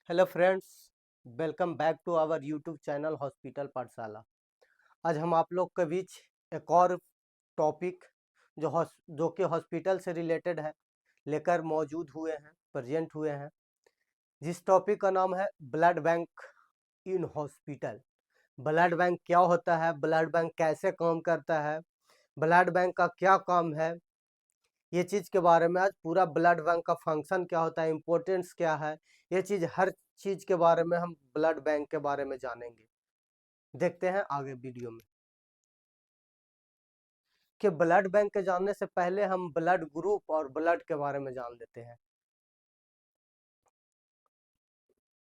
Hello friends, welcome back to our YouTube channel hospital Pathshala. आज हम आप लोग के बीच एक और टॉपिक जो कि हॉस्पिटल से रिलेटेड है लेकर मौजूद हुए हैं, प्रेजेंट हुए हैं। जिस टॉपिक का नाम है blood bank in hospital. Blood bank क्या होता है, ब्लड बैंक कैसे काम करता है, ब्लड बैंक का क्या काम है, ये चीज़ के बारे में आज पूरा ब्लड बैंक का फंक्शन क्या होता है, इम्पोर्टेंस क्या है, ये चीज़ हर चीज़ के बारे में हम ब्लड बैंक के बारे में जानेंगे। देखते हैं आगे वीडियो में कि ब्लड बैंक के जानने से पहले हम ब्लड ग्रुप और ब्लड के बारे में जान लेते हैं।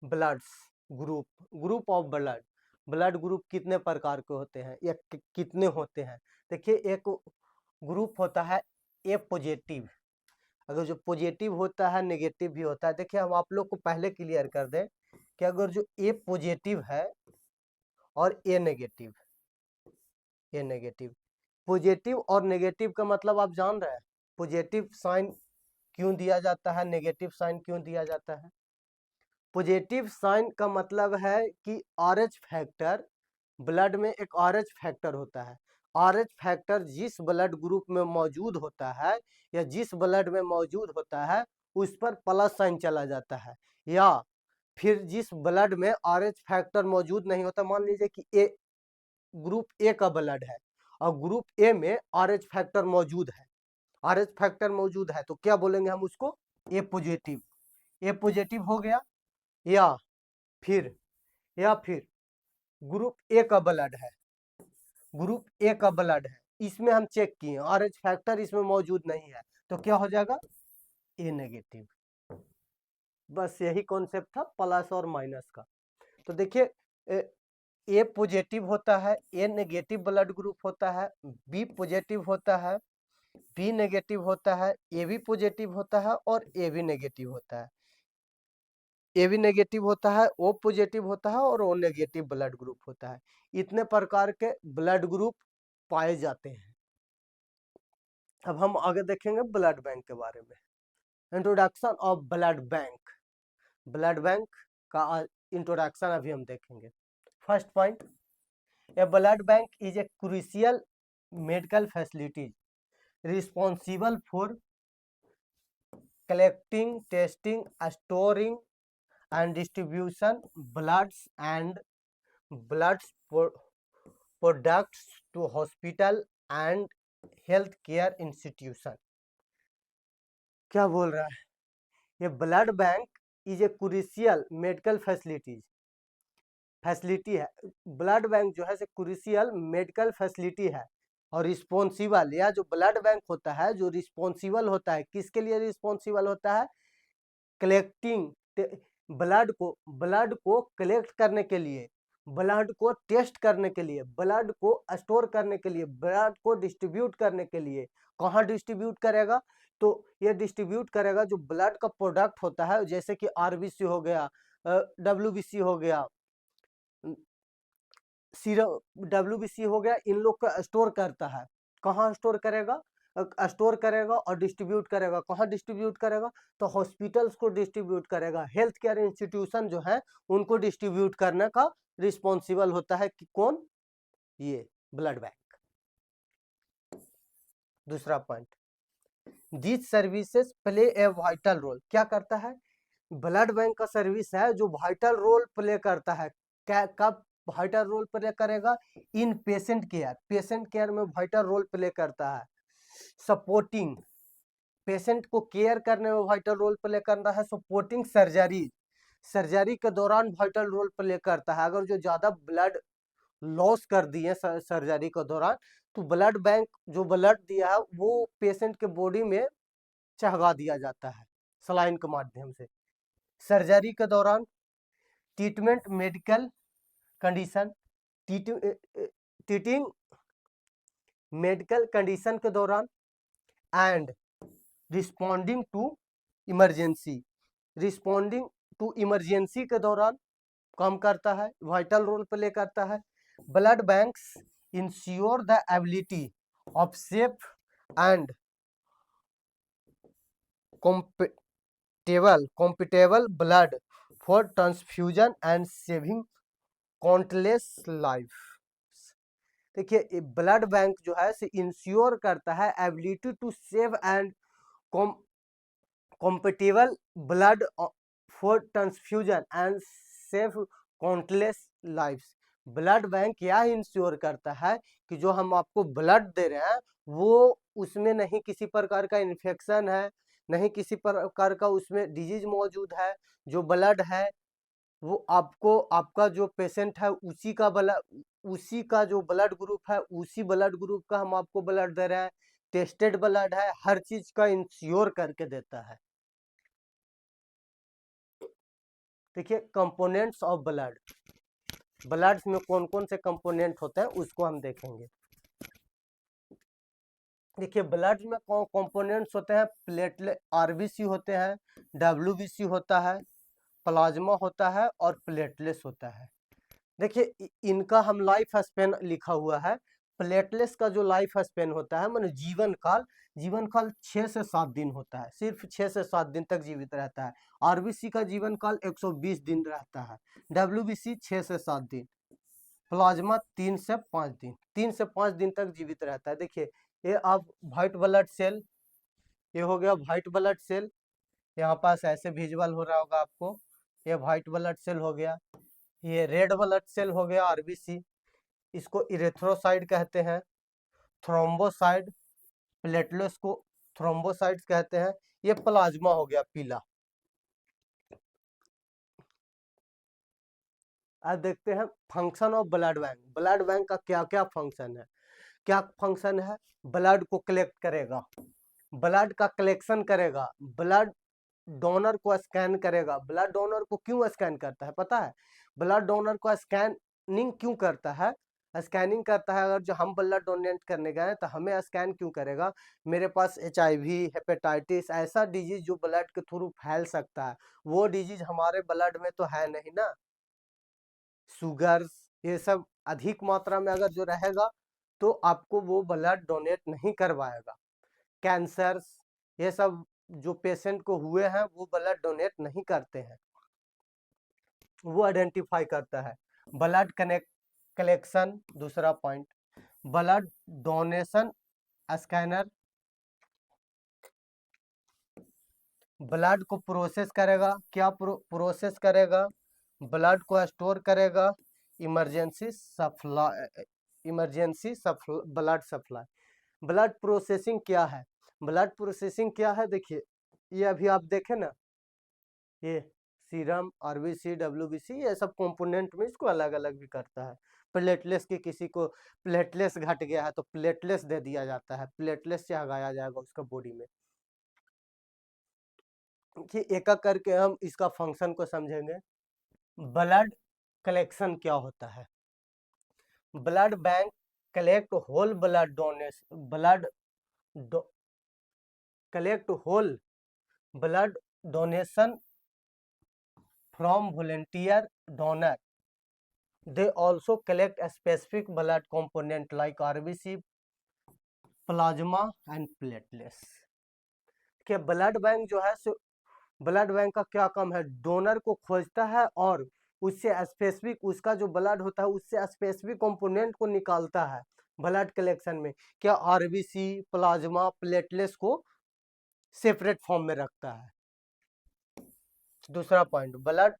Bloods group, group of blood, blood group कितने प्रकार के होते हैं या कितने होते हैं। देखिए, एक ग्रुप होता है ए पॉजिटिव। अगर जो पॉजिटिव होता है नेगेटिव भी होता है। देखिए, हम आप लोग को पहले क्लियर कर दें कि अगर जो ए पॉजिटिव है और ए नेगेटिव, पॉजिटिव और नेगेटिव का मतलब आप जान रहे हैं। पॉजिटिव साइन क्यों दिया जाता है, नेगेटिव साइन क्यों दिया जाता है। पॉजिटिव साइन का मतलब है कि आरएच फैक्टर, ब्लड में एक आरएच फैक्टर होता है। आरएच फैक्टर जिस ब्लड ग्रुप में मौजूद होता है या जिस ब्लड में मौजूद होता है उस पर प्लस साइन चला जाता है। या फिर जिस ब्लड में आरएच फैक्टर मौजूद नहीं होता, मान लीजिए कि ए ग्रुप ए का ब्लड है और ग्रुप ए में आरएच फैक्टर मौजूद है, आरएच फैक्टर मौजूद है तो क्या बोलेंगे हम उसको, ए पॉजिटिव। ए पॉजिटिव हो गया। या फिर या फिर ग्रुप ए का ब्लड है, ग्रुप ए का ब्लड है, इसमें हम चेक किए आरएच फैक्टर इसमें मौजूद नहीं है तो क्या हो जाएगा, ए नेगेटिव। बस यही कॉन्सेप्ट था प्लस और माइनस का। तो देखिए, ए पॉजिटिव होता है, ए नेगेटिव ब्लड ग्रुप होता है, बी पॉजिटिव होता है, बी नेगेटिव होता है, ए बी पॉजिटिव होता है और ए बी नेगेटिव होता है। ए बी नेगेटिव होता है, ओ पॉजिटिव होता है और ओ नेगेटिव ब्लड ग्रुप होता है। इतने प्रकार के ब्लड ग्रुप पाए जाते हैं। अब हम आगे देखेंगे ब्लड बैंक के बारे में। Introduction of blood bank, blood bank का इंट्रोडक्शन अभी हम देखेंगे। First point, A blood bank is a crucial medical facility responsible for collecting, testing, storing and distribution bloods and products to hospital and healthcare institution। क्या बोल रहा है ये, blood bank is a crucial medical facility है। Blood bank जो है crucial medical facility है और रिस्पॉन्सिबल, या जो ब्लड बैंक होता है जो रिस्पॉन्सिबल होता है, किसके लिए रिस्पॉन्सिबल होता है, कलेक्टिंग, ब्लड को कलेक्ट करने के लिए, ब्लड को टेस्ट करने के लिए, ब्लड को स्टोर करने के लिए, ब्लड को डिस्ट्रीब्यूट करने के लिए। कहाँ डिस्ट्रीब्यूट करेगा, तो ये डिस्ट्रीब्यूट करेगा जो ब्लड का प्रोडक्ट होता है, जैसे कि आरबीसी हो गया, डब्ल्यूबीसी हो गया, सीरम डब्ल्यूबीसी हो गया, इन लोग का स्टोर करता है। कहाँ स्टोर करेगा, स्टोर करेगा और डिस्ट्रीब्यूट करेगा। कहाँ डिस्ट्रीब्यूट करेगा, तो हॉस्पिटल्स को डिस्ट्रीब्यूट करेगा, हेल्थ केयर इंस्टीट्यूशन जो है उनको डिस्ट्रीब्यूट करने का रिस्पॉन्सिबल होता है कि कौन, ये ब्लड बैंक। दूसरा पॉइंट, this services play a vital role. क्या करता है, ब्लड बैंक का सर्विस है जो वाइटल रोल प्ले करता है। क्या, कब वाइटल रोल प्ले करेगा, इन पेशेंट केयर, पेशेंट केयर में वाइटल रोल प्ले करता है। सपोर्टिंग, पेशेंट को केयर करने में वाइटल रोल प्ले करता है। सपोर्टिंग सर्जरी, सर्जरी के दौरान वाइटल रोल प्ले करता है। अगर जो ज्यादा ब्लड लॉस कर दिए सर्जरी के दौरान, तो ब्लड बैंक जो ब्लड दिया है वो पेशेंट के बॉडी में चढ़ा दिया जाता है सलाइन के माध्यम से। सर्जरी के दौरान treatment medical condition, treating medical condition के दौरान and responding to emergency, responding to emergency के दौरान काम करता है, वाइटल रोल प्ले करता है। Blood banks ensure the ability of safe and compatible blood for transfusion and saving countless life. देखिए ब्लड बैंक जो है से इंश्योर करता है ability to save and compatible blood for transfusion and save countless lives। Blood bank क्या ensure करता है कि जो हम आपको ब्लड दे रहे हैं वो उसमें नहीं किसी प्रकार का इन्फेक्शन है, नहीं किसी प्रकार का उसमें डिजीज मौजूद है। जो ब्लड है वो आपको, आपका जो पेशेंट है उसी का जो ब्लड ग्रुप है उसी ब्लड ग्रुप का हम आपको ब्लड दे रहे हैं, टेस्टेड ब्लड है, हर चीज का इंश्योर करके देता है। देखिए कंपोनेंट्स ऑफ ब्लड, ब्लड में कौन कौन से कंपोनेंट होते हैं उसको हम देखेंगे। देखिए ब्लड में कौन कंपोनेंट्स होते हैं, प्लेटलेट आरबीसी होते हैं, डब्ल्यूबीसी होता है, प्लाज्मा होता है और प्लेटलेट्स होता है। देखिए इनका हम लाइफ स्पेन लिखा हुआ है। प्लेटलेट्स का जो लाइफ स्पेन होता है माने जीवन काल 6 से 7 दिन होता है, सिर्फ 6 से 7 दिन तक जीवित रहता है। आरबीसी का जीवन काल 120 दिन रहता है, डब्ल्यूबीसी 6 से 7 दिन, प्लाज्मा 3 से 5 दिन, 3 से 5 दिन तक जीवित रहता है। देखिए ये आप व्हाइट ब्लड सेल, ये हो गया व्हाइट ब्लड सेल, यहाँ पास ऐसे विजुअल हो रहा होगा आपको, ये व्हाइट ब्लड सेल हो गया। ये रेड ब्लड सेल हो गया आरबीसी, इसको इरेथ्रोसाइड कहते हैं। थ्रोम्बोसाइड, प्लेटलेट्स को थ्रोम्बोसाइड्स कहते हैं। ये प्लाज्मा हो गया पीला। अब देखते हैं function of blood bank. Blood bank का क्या क्या फंक्शन है, क्या फंक्शन है? ब्लड को कलेक्ट करेगा, ब्लड का कलेक्शन करेगा, ब्लड डोनर को स्कैन करेगा। ब्लड डोनर को क्यों स्कैन करता है पता है? ब्लड डोनर को स्कैनिंग क्यों करता है? स्कैनिंग करता है, अगर जो हम ब्लड डोनेट करने गए तो हमें स्कैन क्यों करेगा? मेरे पास HIV, हेपेटाइटिस ऐसा डिजीज जो ब्लड के थ्रू फैल सकता है, वो डिजीज हमारे ब्लड में तो है नहीं ना। शुगर ये सब अधिक मात्रा में अगर जो रहेगा तो आपको वो ब्लड डोनेट नहीं करवाएगा। कैंसर ये सब जो पेशेंट को हुए हैं वो ब्लड डोनेट नहीं करते हैं, वो आइडेंटिफाई करता है। ब्लड कलेक्शन, दूसरा point, blood donation scanner blood को प्रोसेस करेगा। क्या प्रोसेस करेगा? ब्लड को स्टोर करेगा। Emergency supply, blood supply. Blood processing क्या है? ब्लड प्रोसेसिंग क्या है? देखिए ये अभी आप देखें ना, ये सीरम, आरबीसी, डब्ल्यूबीसी ये सब कंपोनेंट में इसको अलग अलग भी करता है। प्लेटलेट्स की, किसी को प्लेटलेट्स घट गया है तो प्लेटलेट्स दे दिया जाता है, प्लेटलेट्स से हगाया जाएगा उसका बॉडी में। कि एक एक करके हम इसका फंक्शन को समझेंगे। ब्लड कलेक्शन क्या होता है? Blood bank collect whole blood donation, collect whole blood donation from volunteer donor. They also collect a specific blood component like RBC, plasma and platelets. के ब्लड बैंक जो है, ब्लड बैंक का क्या काम है? डोनर को खोजता है और उससे स्पेसिफिक, उसका जो ब्लड होता है उससे स्पेसिफिक कंपोनेंट को निकालता है ब्लड कलेक्शन में। क्या आरबीसी, प्लाज्मा, प्लेटलेट्स को सेपरेट फॉर्म में रखता है। दूसरा point, blood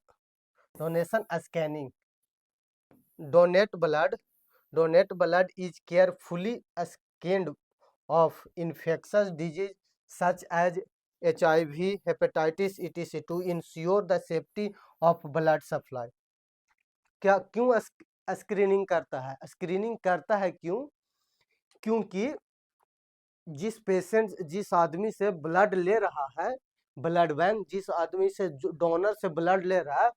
donation scanning. donate blood is carefully scanned of infectious disease such as HIV, hepatitis etc to ensure the safety of blood supply। क्या क्यों screening करता है? स्क्रीनिंग करता है क्यों? क्योंकि जिस आदमी से ब्लड ले रहा है, ब्लड बैंक जिस आदमी से, डोनर से ब्लड ले रहा है,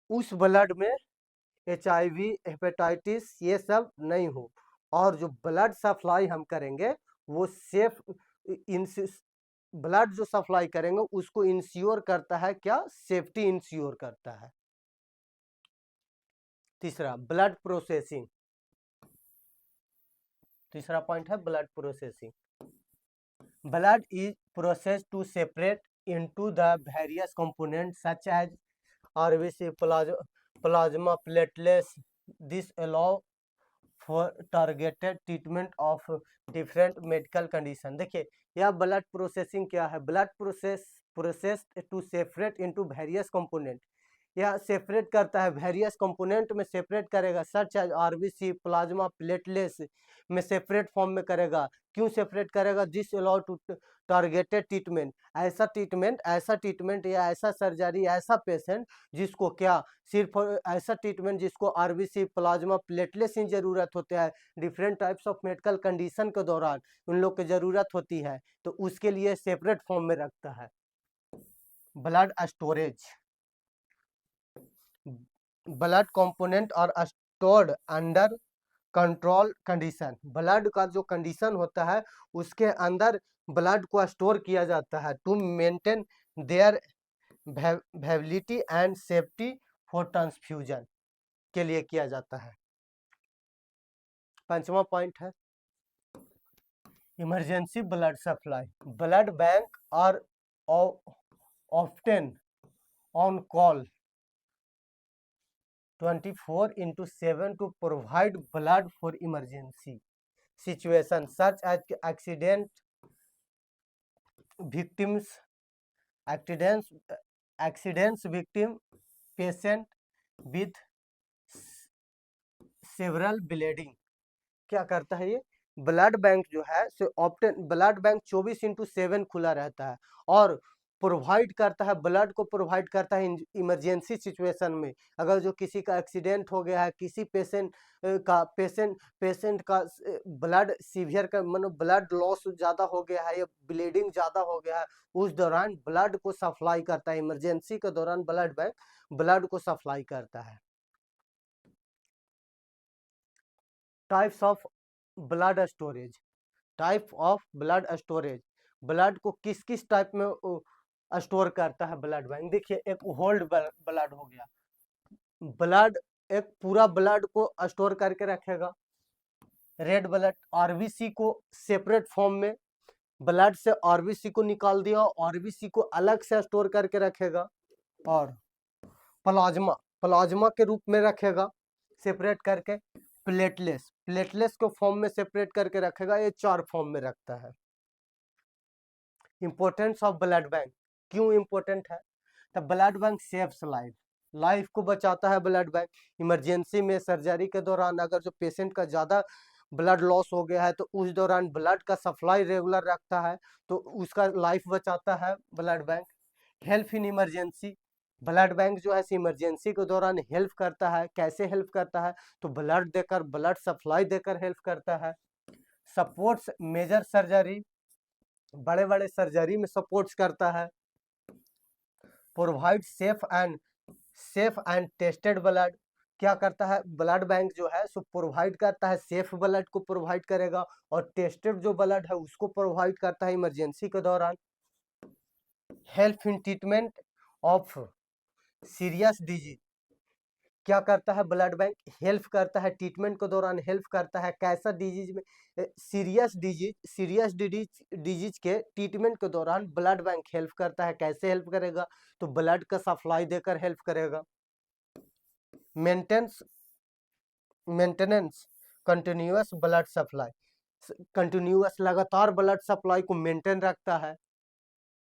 उस ब्लड में HIV, हेपेटाइटिस ये सब नहीं हो, और जो ब्लड सप्लाई हम करेंगे वो सेफ, ब्लड जो सप्लाई करेंगे उसको इंश्योर करता है। क्या? सेफ्टी इंश्योर करता है। तीसरा ब्लड प्रोसेसिंग, तीसरा पॉइंट है blood processing. Blood is processed to separate into the various component such as RBC, plasma, platelets. This allow for targeted treatment of different medical condition. देखिए यह ब्लड प्रोसेसिंग क्या है, blood process to separate into various component. यह separate करता है, various component में separate करेगा, such as RBC, plasma, platelets में सेपरेट फॉर्म में करेगा। क्यों सेपरेट करेगा? This allow to targeted treatment, ऐसा ट्रीटमेंट या ऐसा सर्जरी, ऐसा पेशेंट जिसको क्या, सिर्फ ऐसा ट्रीटमेंट जिसको आरबीसी, प्लाज्मा, प्लेटलेट्स की जरूरत होते हैं, different types of medical condition के दौरान उन लोग की जरूरत होती है, तो उसके लिए सेपरेट फॉर्म में रखता है। ब्लड स्टोरेज, ब्लड कंपोनेंट और stored under control condition. Blood का जो कंडीशन होता है उसके अंदर ब्लड को स्टोर किया जाता है to maintain their viability and safety for transfusion के लिए किया जाता है। पांचवा पॉइंट है emergency blood supply. Blood bank are often on call 24/7 to provide blood for emergency situation such as victims, accidents victim, patient with several bleeding। क्या करता है ये ब्लड बैंक जो है सो ऑप्टन, ब्लड बैंक 24/7 खुला रहता है और प्रोवाइड करता है, ब्लड को प्रोवाइड करता है इमरजेंसी सिचुएशन में। अगर जो किसी का एक्सीडेंट हो गया है, किसी पेशेंट का ब्लड सीवियर का मतलब ब्लड लॉस ज़्यादा हो गया है या ब्लीडिंग ज़्यादा हो गया है, उस दौरान ब्लड को सप्लाई करता है। इमरजेंसी के दौरान ब्लड बैंक ब्लड को सप्लाई करता है। Types of blood storage, type of blood storage, blood को किस किस टाइप में स्टोर करता है ब्लड बैंक। देखिए एक होल्ड ब्लड हो गया, ब्लड एक पूरा ब्लड को स्टोर करके रखेगा। रेड ब्लड आरबीसी को सेपरेट फॉर्म में, ब्लड से आरबीसी को निकाल दिया, आरबीसी को अलग से स्टोर करके रखेगा। और प्लाज्मा, प्लाज्मा के रूप में रखेगा सेपरेट करके। प्लेटलेट्स को फॉर्म में सेपरेट करके रखेगा। ये चार फॉर्म में रखता है। इंपॉर्टेंस ऑफ ब्लड बैंक, क्यों इंपॉर्टेंट है? तो ब्लड बैंक सेव्स लाइफ को बचाता है ब्लड बैंक। इमरजेंसी में सर्जरी के दौरान अगर जो पेशेंट का ज़्यादा ब्लड लॉस हो गया है तो उस दौरान ब्लड का सप्लाई रेगुलर रखता है, तो उसका लाइफ बचाता है blood bank. Help in emergency, blood bank जो है इमरजेंसी के दौरान हेल्प करता है। कैसे हेल्प करता है? तो ब्लड देकर, ब्लड सप्लाई देकर हेल्प करता है। सपोर्ट्स मेजर सर्जरी, बड़े बड़े सर्जरी में सपोर्ट्स करता है। Provide safe and tested blood, क्या करता है ब्लड बैंक जो है सो प्रोवाइड करता है, सेफ ब्लड को प्रोवाइड करेगा और टेस्टेड जो ब्लड है उसको प्रोवाइड करता है इमरजेंसी के दौरान। Help in treatment of serious disease, क्या करता है ब्लड बैंक? हेल्प करता है ट्रीटमेंट के दौरान, हेल्प करता है कैसा डिजीज में? सीरियस डिजीज के ट्रीटमेंट के दौरान ब्लड बैंक हेल्प करता है। कैसे हेल्प करेगा? तो ब्लड का सप्लाई देकर हेल्प करेगा। Maintenance continuous blood supply, continuous लगातार ब्लड सप्लाई को मेंटेन रखता है।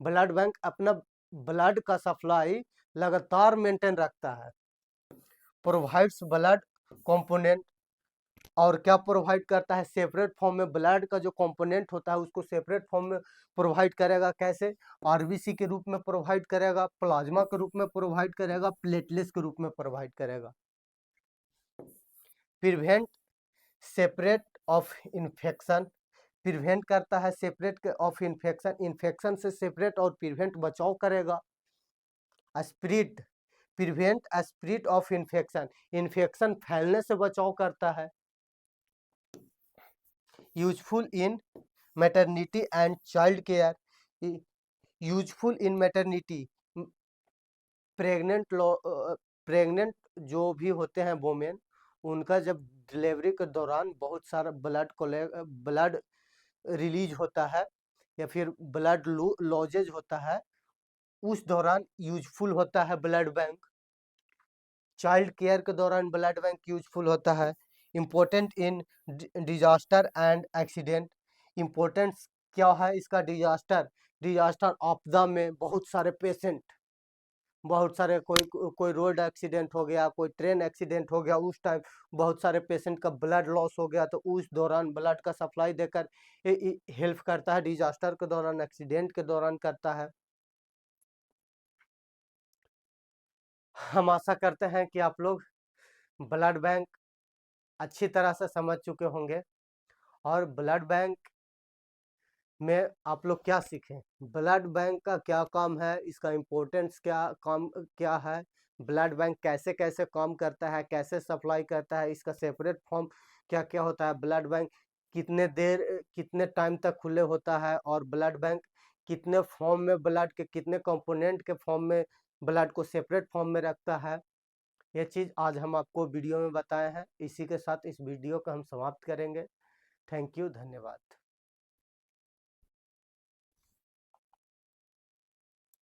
ब्लड बैंक अपना ब्लड का सप्लाई लगातार मेंटेन रखता है। प्रोवाइड्स ब्लड कंपोनेंट, और क्या प्रोवाइड करता है? सेपरेट फॉर्म में ब्लड का जो कंपोनेंट होता है उसको सेपरेट फॉर्म में प्रोवाइड करेगा। कैसे? आरबीसी के रूप में प्रोवाइड करेगा, प्लाज्मा के रूप में प्रोवाइड करेगा, प्लेटलेट्स के रूप में प्रोवाइड करेगा। Prevent separate of infection, prevent करता है सेपरेट ऑफ इन्फेक्शन, इन्फेक्शन से सेपरेट और प्रिवेंट बचाव करेगा। Spirit, prevent spirit of infection, infection फैलने से बचाव करता है। Useful in maternity and child care, useful in maternity, pregnant जो भी होते हैं वोमेन, उनका जब डिलीवरी के दौरान बहुत सारा ब्लड रिलीज होता है या फिर ब्लड लॉजेज होता है, उस दौरान यूजफुल होता है ब्लड बैंक। चाइल्ड केयर के दौरान ब्लड बैंक यूजफुल होता है। Important in disaster and accident. Importance क्या है इसका? डिजास्टर आपदा में बहुत सारे कोई रोड एक्सीडेंट हो गया, कोई ट्रेन एक्सीडेंट हो गया, उस टाइम बहुत सारे पेशेंट का ब्लड लॉस हो गया, तो उस दौरान ब्लड का सप्लाई देकर हेल्प करता है। डिजास्टर के दौरान, एक्सीडेंट के दौरान करता है। हम आशा करते हैं कि आप लोग ब्लड बैंक अच्छी तरह से समझ चुके होंगे, और ब्लड बैंक में आप लोग क्या सीखें, ब्लड बैंक का क्या काम है, इसका इम्पोर्टेंस क्या है, ब्लड बैंक कैसे कैसे काम करता है, कैसे सप्लाई करता है, इसका सेपरेट फॉर्म क्या क्या होता है, ब्लड बैंक कितने टाइम तक खुले होता है, और ब्लड बैंक कितने फॉर्म में, ब्लड के कितने कंपोनेंट के फॉर्म में ब्लड को सेपरेट फॉर्म में रखता है, ये चीज़ आज हम आपको वीडियो में बताए हैं। इसी के साथ इस वीडियो को हम समाप्त करेंगे। थैंक यू, धन्यवाद।